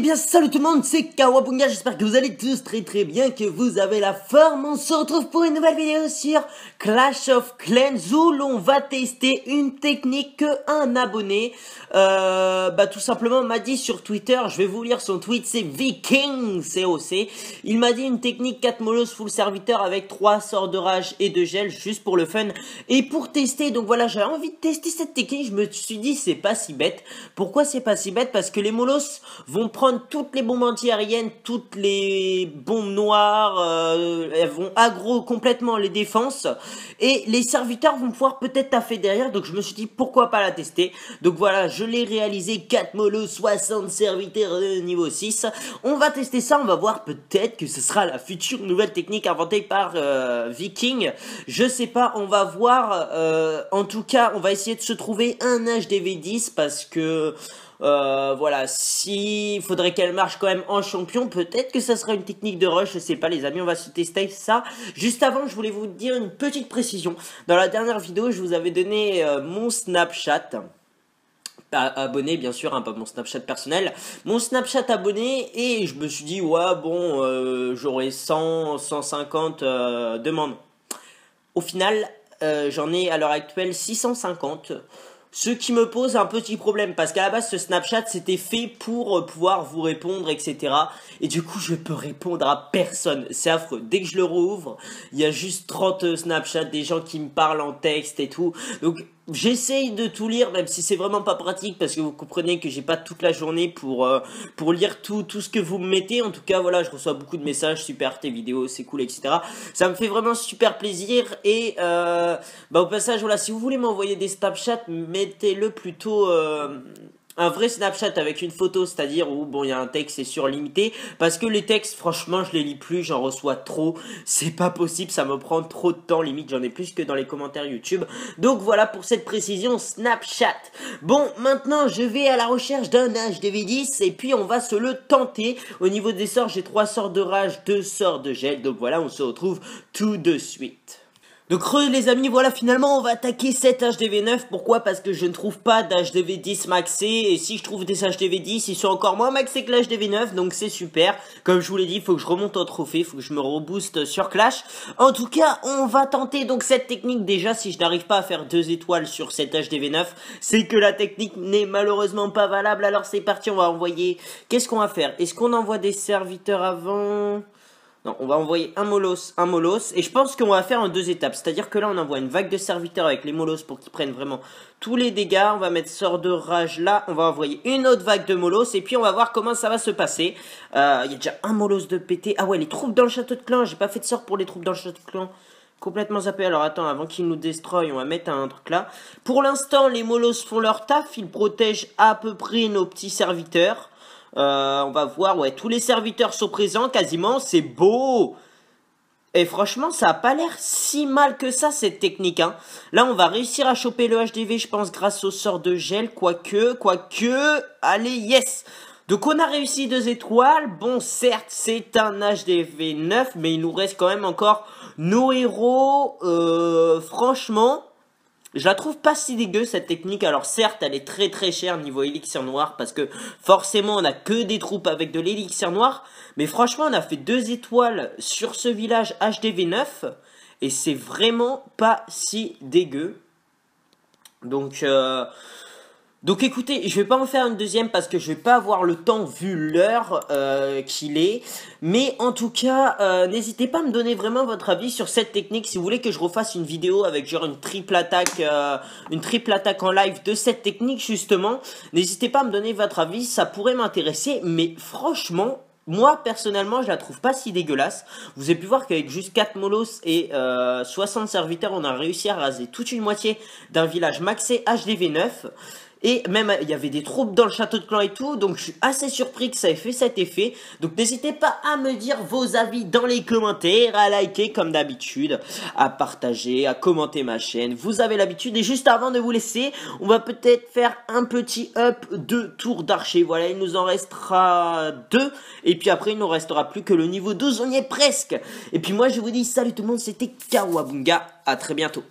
bien salut tout le monde, c'est Kawabunga, j'espère que vous allez tous très bien, que vous avez la forme. On se retrouve pour une nouvelle vidéo sur Clash of Clans où l'on va tester une technique que un abonné tout simplement m'a dit sur Twitter. Je vais vous lire son tweet, c'est Viking COC. Il m'a dit une technique 4 molos full serviteur avec 3 sorts de rage et de gel juste pour le fun et pour tester. Donc voilà, j'avais envie de tester cette technique, je me suis dit c'est pas si bête. Pourquoi c'est pas si bête? Parce que les molos vont prendre toutes les bombes anti-aériennes, toutes les bombes noires, elles vont aggro complètement les défenses et les serviteurs vont pouvoir peut-être taffer derrière. Donc je me suis dit pourquoi pas la tester. Donc voilà, je l'ai réalisé, 4 molos, 60 serviteurs de niveau 6. On va tester ça, on va voir, peut-être que ce sera la future nouvelle technique inventée par Viking. Je sais pas, on va voir. En tout cas, on va essayer de se trouver un HDV10 parce que voilà, si il faudrait qu'elle marche quand même en champion, peut-être que ça sera une technique de rush, je sais pas les amis, on va se tester ça. Juste avant, je voulais vous dire une petite précision. Dans la dernière vidéo, je vous avais donné mon Snapchat abonné, bien sûr, hein, pas mon Snapchat personnel, mon Snapchat abonné, et je me suis dit ouais bon, j'aurai 150 demandes. Au final, j'en ai à l'heure actuelle 650. Ce qui me pose un petit problème, parce qu'à la base, ce Snapchat, c'était fait pour pouvoir vous répondre, etc. Et du coup, je peux répondre à personne. C'est affreux. Dès que je le rouvre, il y a juste 30 Snapchats, des gens qui me parlent en texte et tout. Donc, j'essaye de tout lire, même si c'est vraiment pas pratique, parce que vous comprenez que j'ai pas toute la journée pour lire tout ce que vous me mettez. En tout cas, voilà, je reçois beaucoup de messages, super, tes vidéos, c'est cool, etc. Ça me fait vraiment super plaisir. Et au passage, voilà, si vous voulez m'envoyer des Snapchats, mettez-le plutôt un vrai Snapchat avec une photo, c'est-à-dire où bon il y a un texte c'est surlimité, parce que les textes franchement je les lis plus, j'en reçois trop, c'est pas possible, ça me prend trop de temps, limite j'en ai plus que dans les commentaires YouTube. Donc voilà pour cette précision Snapchat. Bon, maintenant je vais à la recherche d'un HDV10 et puis on va se le tenter. Au niveau des sorts, j'ai 3 sorts de rage, 2 sorts de gel, donc voilà, on se retrouve tout de suite. Donc les amis, voilà, finalement on va attaquer cet HDV9. Pourquoi? Parce que je ne trouve pas d'HDV10 maxé, et si je trouve des HDV10, ils sont encore moins maxés que l'HDV9, donc c'est super. Comme je vous l'ai dit, il faut que je remonte en trophée, il faut que je me rebooste sur Clash. En tout cas, on va tenter donc cette technique. Déjà, si je n'arrive pas à faire 2 étoiles sur cet HDV9, c'est que la technique n'est malheureusement pas valable. Alors c'est parti, on va envoyer... Qu'est-ce qu'on va faire? Est-ce qu'on envoie des serviteurs avant? Non, on va envoyer un molos, et je pense qu'on va faire en 2 étapes. C'est-à-dire que là, on envoie une vague de serviteurs avec les molos pour qu'ils prennent vraiment tous les dégâts. On va mettre sort de rage là, on va envoyer une autre vague de molos, et puis on va voir comment ça va se passer. Il y a déjà un molos de pété. Ah ouais, les troupes dans le château de clan, j'ai pas fait de sort pour les troupes dans le château de clan. Complètement zappé. Alors attends, avant qu'ils nous destroy, on va mettre un truc là. Pour l'instant, les molos font leur taf, ils protègent à peu près nos petits serviteurs. On va voir, ouais, tous les serviteurs sont présents quasiment, c'est beau. Et franchement, ça a pas l'air si mal que ça, cette technique, hein. Là, on va réussir à choper le HDV, je pense, grâce au sort de gel, quoique, allez, yes. Donc, on a réussi 2 étoiles. Bon, certes, c'est un HDV 9, mais il nous reste quand même encore nos héros. Franchement... je la trouve pas si dégueu cette technique. Alors certes elle est très chère niveau élixir noir, parce que forcément on a que des troupes avec de l'élixir noir. Mais franchement on a fait 2 étoiles sur ce village HDV9 et c'est vraiment pas si dégueu. Donc écoutez, je vais pas en faire une deuxième parce que je vais pas avoir le temps vu l'heure qu'il est. Mais en tout cas, n'hésitez pas à me donner vraiment votre avis sur cette technique. Si vous voulez que je refasse une vidéo avec genre une triple attaque en live de cette technique justement, n'hésitez pas à me donner votre avis, ça pourrait m'intéresser. Mais franchement... moi, personnellement, je la trouve pas si dégueulasse. Vous avez pu voir qu'avec juste 4 molos et 60 serviteurs, on a réussi à raser toute une moitié d'un village maxé HDV9. Et même, il y avait des troupes dans le château de clan et tout, donc je suis assez surpris que ça ait fait cet effet. Donc n'hésitez pas à me dire vos avis dans les commentaires, à liker comme d'habitude, à partager, à commenter ma chaîne. Vous avez l'habitude. Et juste avant de vous laisser, on va peut-être faire un petit up de tour d'archer. Voilà, il nous en restera 2. Et puis après, il ne nous restera plus que le niveau 12, on y est presque. Et puis moi, je vous dis salut tout le monde, c'était Kawabunga. À très bientôt.